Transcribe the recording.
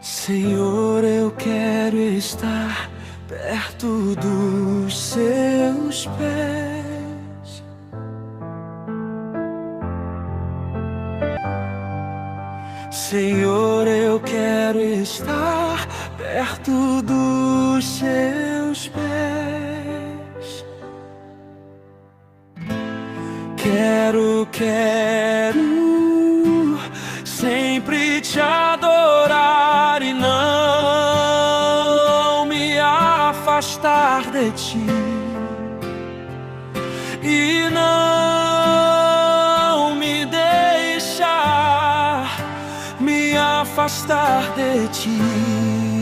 Senhor, eu quero estar perto dos seus pés. Senhor, eu quero estar perto dos seus pés. Quero sempre te adorar e não me afastar de ti, e não me deixar me afastar de ti.